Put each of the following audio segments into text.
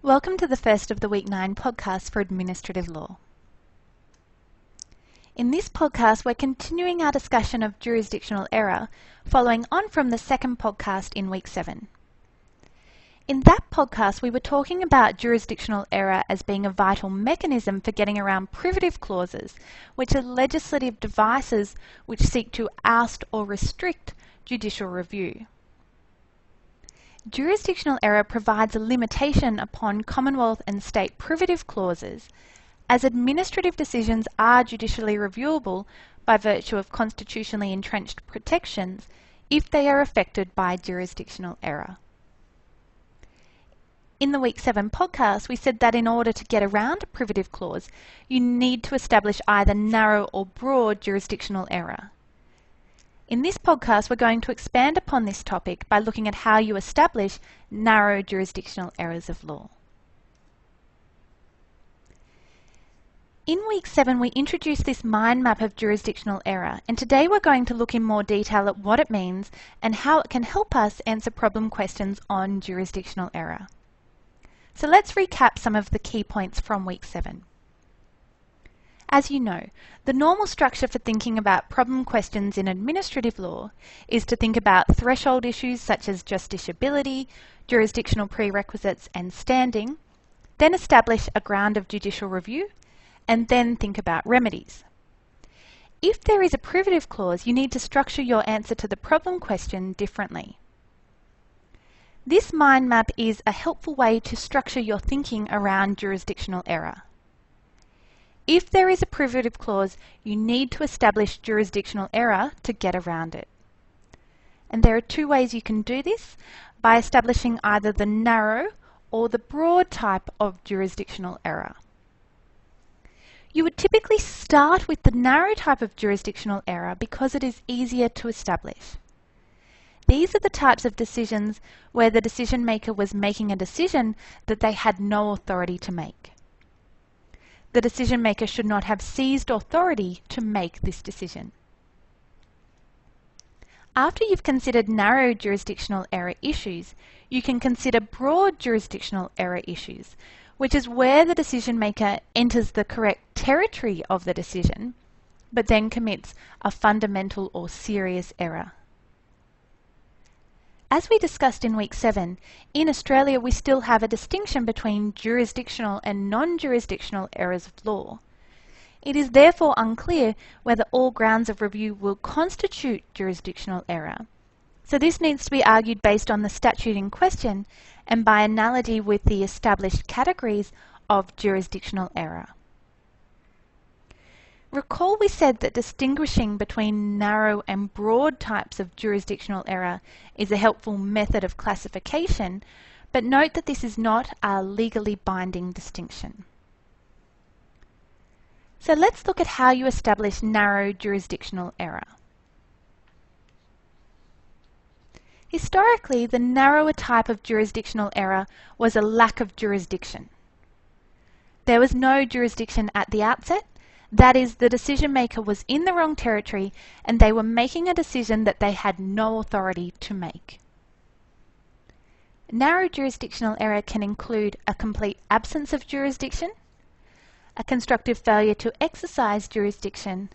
Welcome to the first of the Week 9 podcast for Administrative Law. In this podcast, we're continuing our discussion of jurisdictional error, following on from the second podcast in Week 7. In that podcast, we were talking about jurisdictional error as being a vital mechanism for getting around privative clauses, which are legislative devices which seek to oust or restrict judicial review. Jurisdictional error provides a limitation upon Commonwealth and state privative clauses, as administrative decisions are judicially reviewable by virtue of constitutionally entrenched protections if they are affected by jurisdictional error. In the Week 7 podcast, we said that in order to get around a privative clause, you need to establish either narrow or broad jurisdictional error. In this podcast, we're going to expand upon this topic by looking at how you establish narrow jurisdictional errors of law. In Week 7, we introduced this mind map of jurisdictional error, and today we're going to look in more detail at what it means and how it can help us answer problem questions on jurisdictional error. So let's recap some of the key points from Week 7. As you know, the normal structure for thinking about problem questions in administrative law is to think about threshold issues such as justiciability, jurisdictional prerequisites and standing, then establish a ground of judicial review, and then think about remedies. If there is a privative clause, you need to structure your answer to the problem question differently. This mind map is a helpful way to structure your thinking around jurisdictional error. If there is a privative clause, you need to establish jurisdictional error to get around it. And there are two ways you can do this, by establishing either the narrow or the broad type of jurisdictional error. You would typically start with the narrow type of jurisdictional error because it is easier to establish. These are the types of decisions where the decision maker was making a decision that they had no authority to make. The decision maker should not have seized authority to make this decision. After you've considered narrow jurisdictional error issues, you can consider broad jurisdictional error issues, which is where the decision maker enters the correct territory of the decision, but then commits a fundamental or serious error. As we discussed in Week 7, in Australia we still have a distinction between jurisdictional and non-jurisdictional errors of law. It is therefore unclear whether all grounds of review will constitute jurisdictional error. So this needs to be argued based on the statute in question and by analogy with the established categories of jurisdictional error. Recall we said that distinguishing between narrow and broad types of jurisdictional error is a helpful method of classification, but note that this is not a legally binding distinction. So let's look at how you establish narrow jurisdictional error. Historically, the narrower type of jurisdictional error was a lack of jurisdiction. There was no jurisdiction at the outset. That is, the decision maker was in the wrong territory and they were making a decision that they had no authority to make. Narrow jurisdictional error can include a complete absence of jurisdiction, a constructive failure to exercise jurisdiction,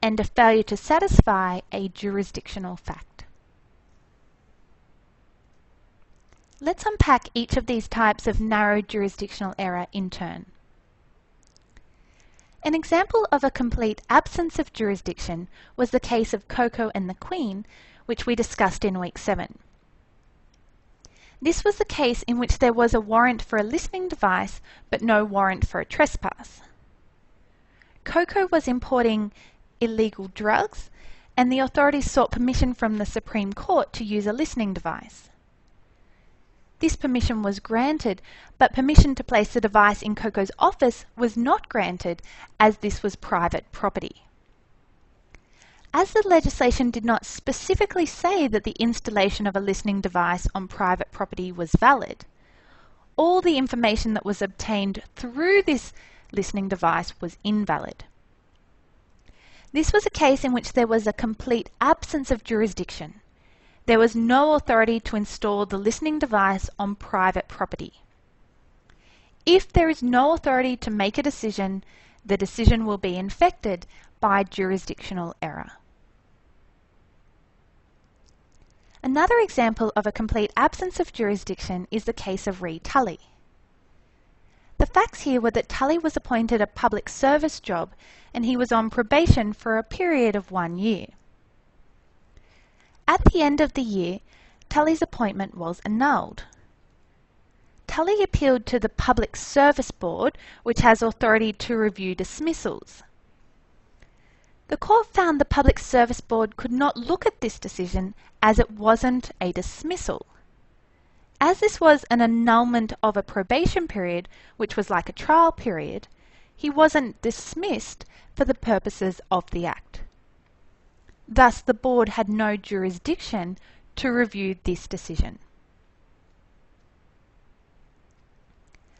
and a failure to satisfy a jurisdictional fact. Let's unpack each of these types of narrow jurisdictional error in turn. An example of a complete absence of jurisdiction was the case of Coco and the Queen, which we discussed in Week 7. This was the case in which there was a warrant for a listening device, but no warrant for a trespass. Coco was importing illegal drugs, and the authorities sought permission from the Supreme Court to use a listening device. This permission was granted, but permission to place the device in Coco's office was not granted, as this was private property. As the legislation did not specifically say that the installation of a listening device on private property was valid, all the information that was obtained through this listening device was invalid. This was a case in which there was a complete absence of jurisdiction. There was no authority to install the listening device on private property. If there is no authority to make a decision, the decision will be infected by jurisdictional error. Another example of a complete absence of jurisdiction is the case of re Tully. The facts here were that Tully was appointed a public service job and he was on probation for a period of 1 year. At the end of the year, Tully's appointment was annulled. Tully appealed to the Public Service Board, which has authority to review dismissals. The court found the Public Service Board could not look at this decision as it wasn't a dismissal. As this was an annulment of a probation period, which was like a trial period, he wasn't dismissed for the purposes of the Act. Thus, the board had no jurisdiction to review this decision.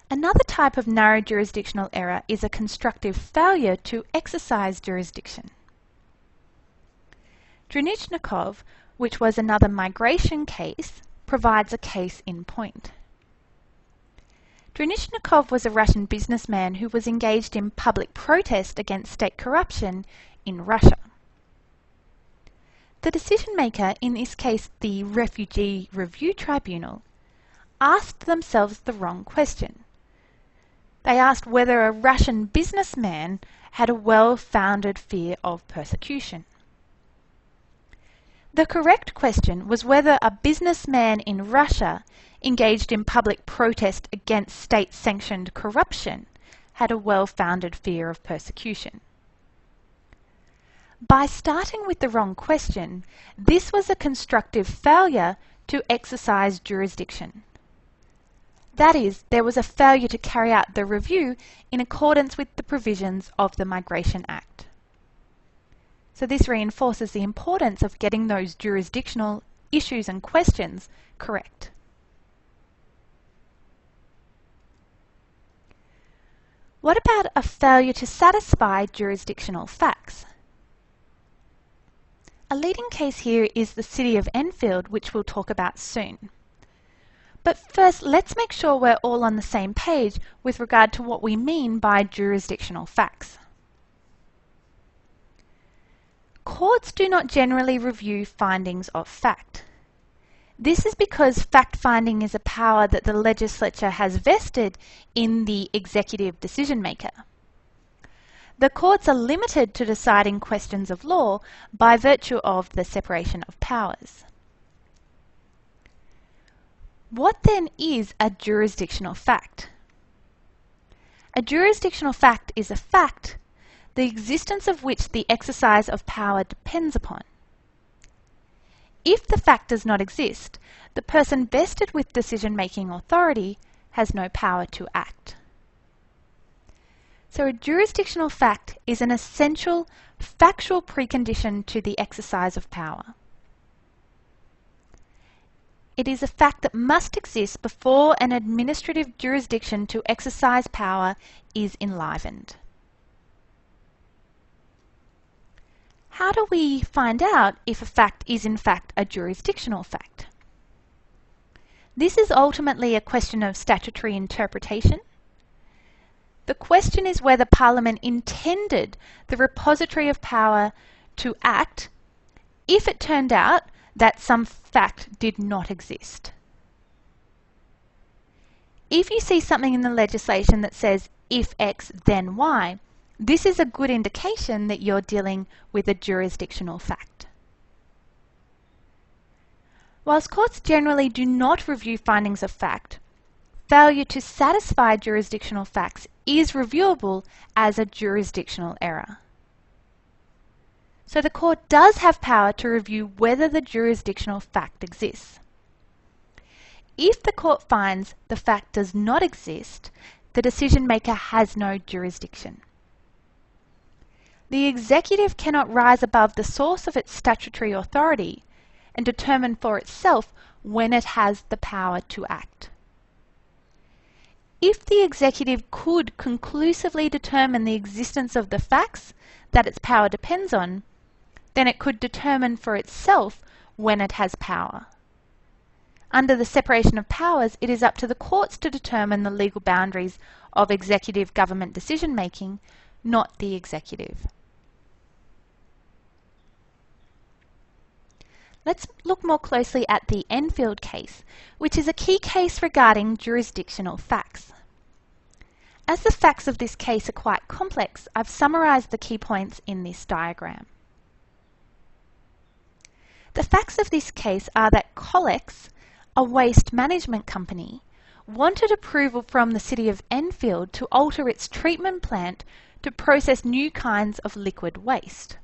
Another type of narrow jurisdictional error is a constructive failure to exercise jurisdiction. Jurisdictional, which was another migration case, provides a case in point. Jurisdictional was a Russian businessman who was engaged in public protest against state corruption in Russia. The decision maker, in this case the Refugee Review Tribunal, asked themselves the wrong question. They asked whether a Russian businessman had a well-founded fear of persecution. The correct question was whether a businessman in Russia engaged in public protest against state-sanctioned corruption had a well-founded fear of persecution. By starting with the wrong question, this was a constructive failure to exercise jurisdiction. That is, there was a failure to carry out the review in accordance with the provisions of the Migration Act. So this reinforces the importance of getting those jurisdictional issues and questions correct. What about a failure to satisfy jurisdictional facts? A leading case here is the City of Enfield, which we'll talk about soon. But first, let's make sure we're all on the same page with regard to what we mean by jurisdictional facts. Courts do not generally review findings of fact. This is because fact-finding is a power that the legislature has vested in the executive decision maker. The courts are limited to deciding questions of law by virtue of the separation of powers. What then is a jurisdictional fact? A jurisdictional fact is a fact, the existence of which the exercise of power depends upon. If the fact does not exist, the person vested with decision-making authority has no power to act. So a jurisdictional fact is an essential factual precondition to the exercise of power. It is a fact that must exist before an administrative jurisdiction to exercise power is enlivened. How do we find out if a fact is in fact a jurisdictional fact? This is ultimately a question of statutory interpretation. The question is whether Parliament intended the repository of power to act if it turned out that some fact did not exist. If you see something in the legislation that says if X then Y, this is a good indication that you're dealing with a jurisdictional fact. Whilst courts generally do not review findings of fact, failure to satisfy jurisdictional facts is reviewable as a jurisdictional error. So the court does have power to review whether the jurisdictional fact exists. If the court finds the fact does not exist, the decision maker has no jurisdiction. The executive cannot rise above the source of its statutory authority and determine for itself when it has the power to act. If the executive could conclusively determine the existence of the facts that its power depends on, then it could determine for itself when it has power. Under the separation of powers, it is up to the courts to determine the legal boundaries of executive government decision-making, not the executive. Let's look more closely at the Enfield case, which is a key case regarding jurisdictional facts. As the facts of this case are quite complex, I've summarised the key points in this diagram. The facts of this case are that Collex, a waste management company, wanted approval from the City of Enfield to alter its treatment plant to process new kinds of liquid waste.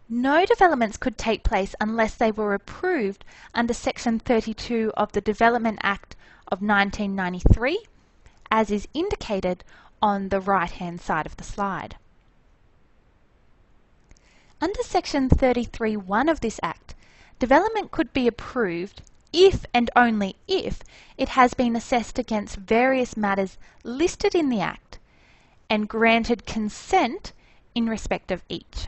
No developments could take place unless they were approved under Section 32 of the Development Act of 1993, as is indicated on the right-hand side of the slide. Under Section 33(1) of this Act, development could be approved if and only if it has been assessed against various matters listed in the Act and granted consent in respect of each.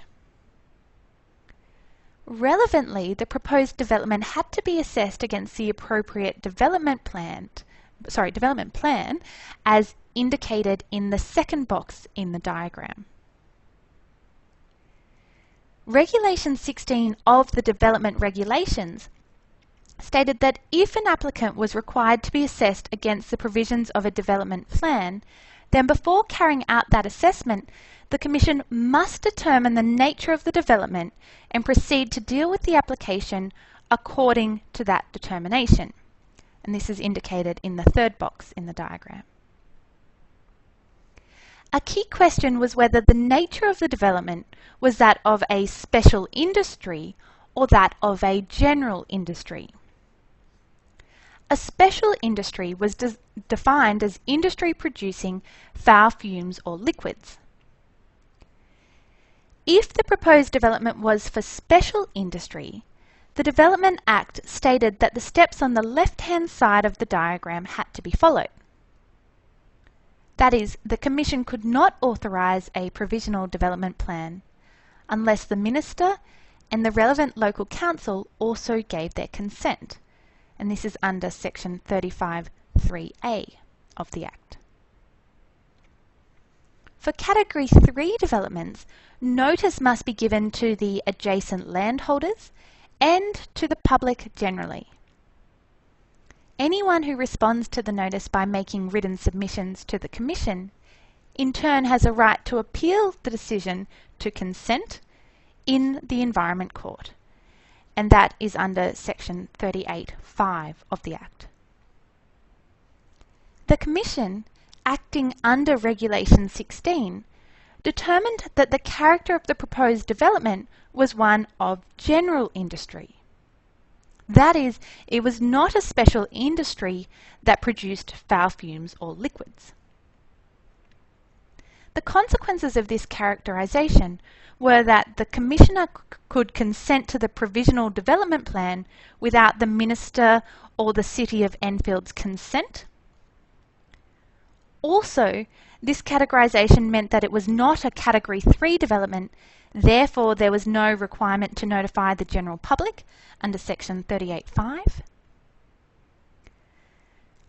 Relevantly, the proposed development had to be assessed against the appropriate development plan as indicated in the second box in the diagram. Regulation 16 of the Development Regulations stated that if an applicant was required to be assessed against the provisions of a development plan, then before carrying out that assessment, the Commission must determine the nature of the development and proceed to deal with the application according to that determination. And this is indicated in the third box in the diagram. A key question was whether the nature of the development was that of a special industry or that of a general industry. A special industry was defined as industry producing foul fumes or liquids. If the proposed development was for special industry, the Development Act stated that the steps on the left-hand side of the diagram had to be followed. That is, the Commission could not authorise a provisional development plan unless the Minister and the relevant local council also gave their consent, and this is under Section 35(3)(a) of the Act. For Category 3 developments, notice must be given to the adjacent landholders and to the public generally. Anyone who responds to the notice by making written submissions to the Commission, in turn has a right to appeal the decision to consent in the Environment Court, and that is under Section 38(5) of the Act. The Commission, acting under Regulation 16, determined that the character of the proposed development was one of general industry. That is, it was not a special industry that produced foul fumes or liquids. The consequences of this characterisation were that the Commissioner could consent to the provisional development plan without the Minister or the City of Enfield's consent. Also, this categorisation meant that it was not a Category 3 development, therefore there was no requirement to notify the general public under Section 38(5).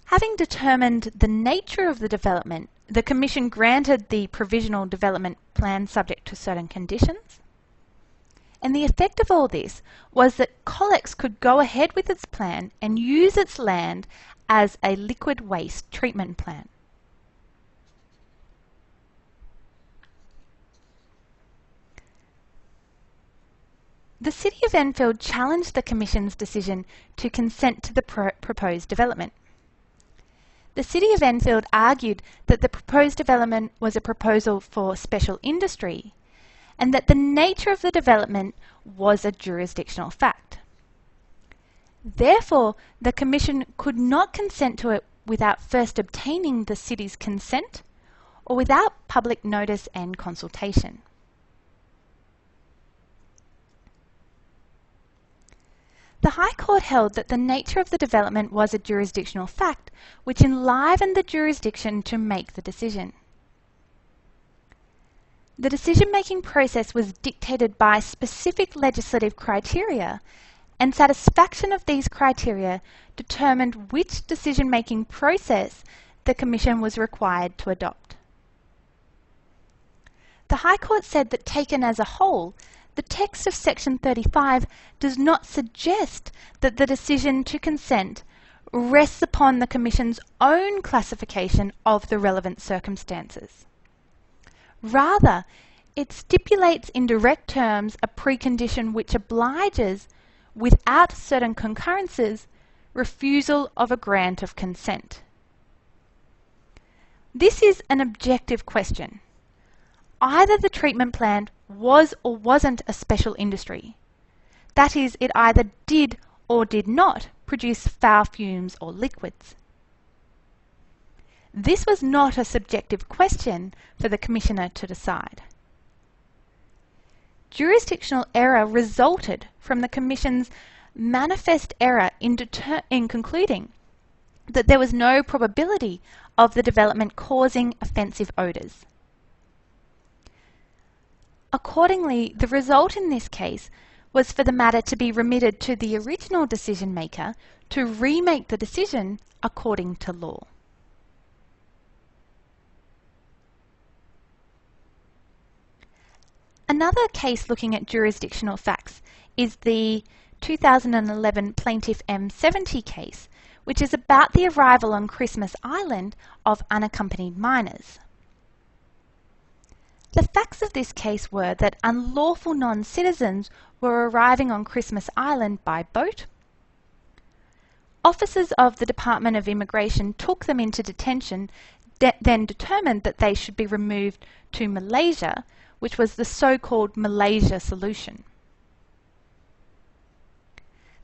Having determined the nature of the development, the Commission granted the provisional development plan subject to certain conditions. And the effect of all this was that Collex could go ahead with its plan and use its land as a liquid waste treatment plant. The City of Enfield challenged the Commission's decision to consent to the proposed development. The City of Enfield argued that the proposed development was a proposal for special industry and that the nature of the development was a jurisdictional fact. Therefore, the Commission could not consent to it without first obtaining the City's consent or without public notice and consultation. The High Court held that the nature of the development was a jurisdictional fact, which enlivened the jurisdiction to make the decision. The decision-making process was dictated by specific legislative criteria and satisfaction of these criteria determined which decision-making process the Commission was required to adopt. The High Court said that taken as a whole, the text of Section 35 does not suggest that the decision to consent rests upon the Commission's own classification of the relevant circumstances. Rather, it stipulates in direct terms a precondition which obliges, without certain concurrences, refusal of a grant of consent. This is an objective question. Either the treatment plant was or wasn't a special industry. That is, it either did or did not produce foul fumes or liquids. This was not a subjective question for the Commissioner to decide. Jurisdictional error resulted from the Commission's manifest error in concluding that there was no probability of the development causing offensive odours. Accordingly, the result in this case was for the matter to be remitted to the original decision maker to remake the decision according to law. Another case looking at jurisdictional facts is the 2011 Plaintiff M70 case, which is about the arrival on Christmas Island of unaccompanied minors. The facts of this case were that unlawful non-citizens were arriving on Christmas Island by boat. Officers of the Department of Immigration took them into detention, then determined that they should be removed to Malaysia, which was the so-called Malaysia solution.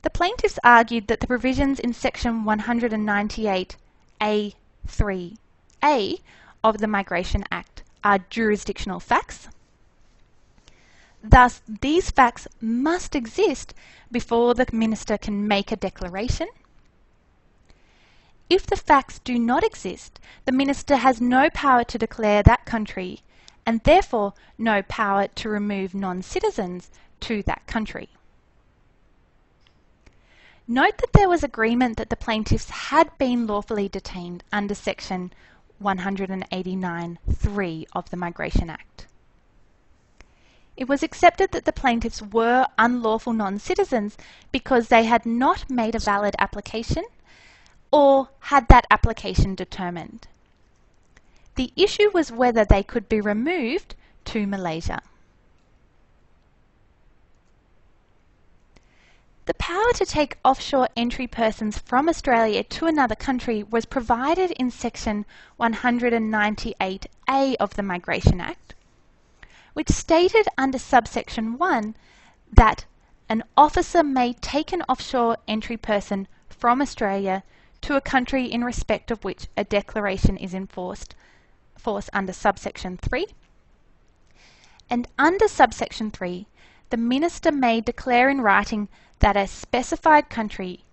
The plaintiffs argued that the provisions in Section 198A(3)(a) of the Migration Act are jurisdictional facts. Thus, these facts must exist before the Minister can make a declaration. If the facts do not exist, the Minister has no power to declare that country and therefore no power to remove non-citizens to that country. Note that there was agreement that the plaintiffs had been lawfully detained under Section 189(3) of the Migration Act. It was accepted that the plaintiffs were unlawful non-citizens because they had not made a valid application or had that application determined. The issue was whether they could be removed to Malaysia. The power to take offshore entry persons from Australia to another country was provided in Section 198A of the Migration Act, which stated under subsection 1 that an officer may take an offshore entry person from Australia to a country in respect of which a declaration is in force under subsection 3. And under subsection 3, the Minister may declare in writing that a specified country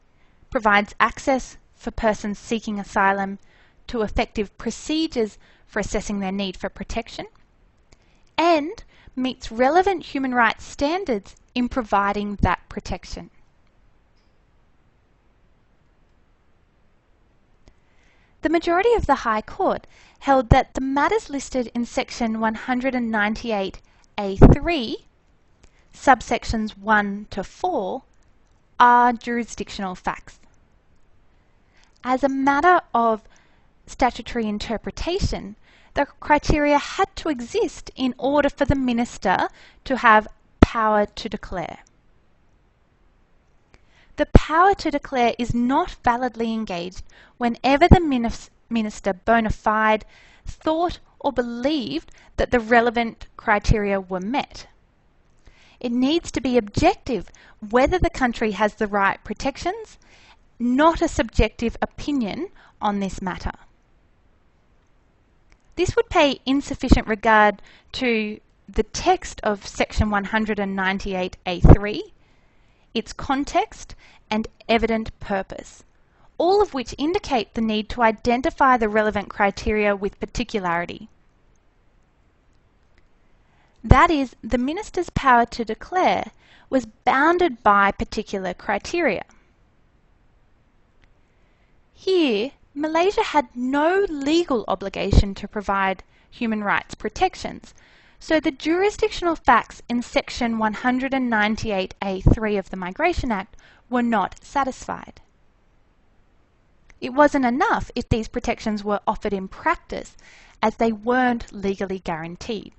provides access for persons seeking asylum to effective procedures for assessing their need for protection and meets relevant human rights standards in providing that protection. The majority of the High Court held that the matters listed in Section 198A(3), subsections 1 to 4, are jurisdictional facts. As a matter of statutory interpretation, the criteria had to exist in order for the Minister to have power to declare. The power to declare is not validly engaged whenever the Minister bona fide thought or believed that the relevant criteria were met. It needs to be objective whether the country has the right protections, not a subjective opinion on this matter. This would pay insufficient regard to the text of Section 198A(3), its context and evident purpose, all of which indicate the need to identify the relevant criteria with particularity. That is, the minister's power to declare was bounded by particular criteria. Here, Malaysia had no legal obligation to provide human rights protections, so the jurisdictional facts in Section 198A(3) of the Migration Act were not satisfied. It wasn't enough if these protections were offered in practice, as they weren't legally guaranteed.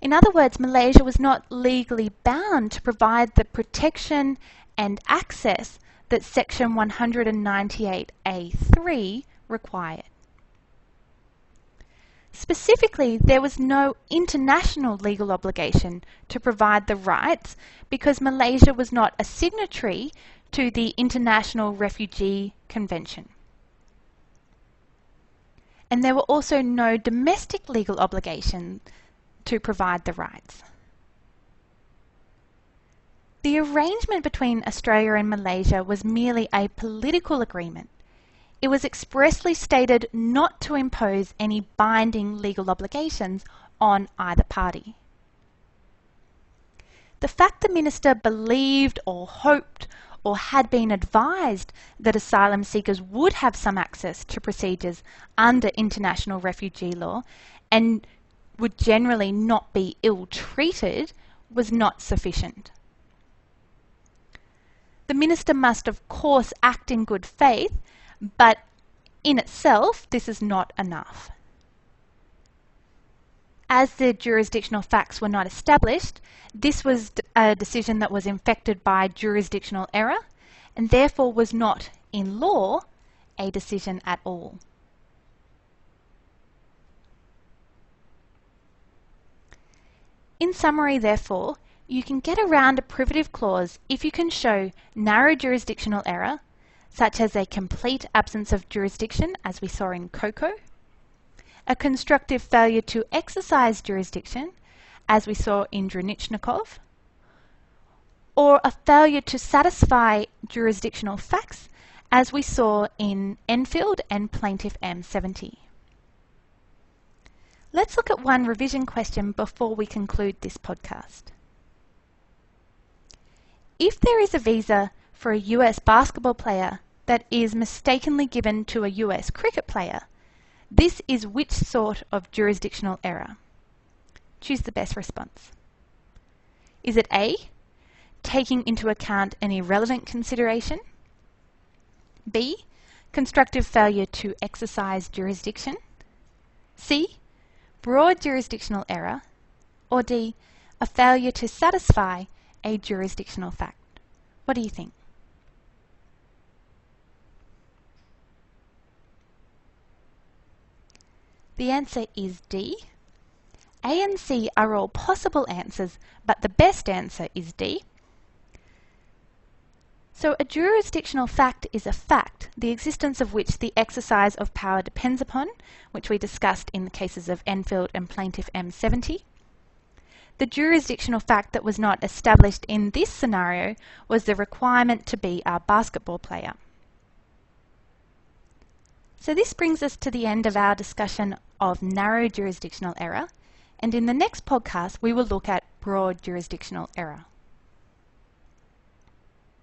In other words, Malaysia was not legally bound to provide the protection and access that Section 198A(3) required. Specifically, there was no international legal obligation to provide the rights because Malaysia was not a signatory to the International Refugee Convention. And there were also no domestic legal obligation to provide the rights. The arrangement between Australia and Malaysia was merely a political agreement. It was expressly stated not to impose any binding legal obligations on either party. The fact the minister believed or hoped or had been advised that asylum seekers would have some access to procedures under international refugee law and would generally not be ill-treated was not sufficient. The minister must of course act in good faith, but in itself this is not enough. As the jurisdictional facts were not established, this was a decision that was infected by jurisdictional error and therefore was not, in law, a decision at all. In summary, therefore, you can get around a privative clause if you can show narrow jurisdictional error, such as a complete absence of jurisdiction, as we saw in COCO, a constructive failure to exercise jurisdiction, as we saw in Jurisdictional, or a failure to satisfy jurisdictional facts, as we saw in Enfield and Plaintiff M70. Let's look at one revision question before we conclude this podcast. If there is a visa for a US basketball player that is mistakenly given to a US cricket player, this is which sort of jurisdictional error? Choose the best response. Is it A, taking into account an irrelevant consideration? B, constructive failure to exercise jurisdiction? C, broad jurisdictional error? Or D, a failure to satisfy a jurisdictional fact? What do you think? The answer is D. A and C are all possible answers, but the best answer is D. So a jurisdictional fact is a fact, the existence of which the exercise of power depends upon, which we discussed in the cases of Enfield and Plaintiff M70. The jurisdictional fact that was not established in this scenario was the requirement to be a basketball player. So this brings us to the end of our discussion of narrow jurisdictional error, and in the next podcast we will look at broad jurisdictional error.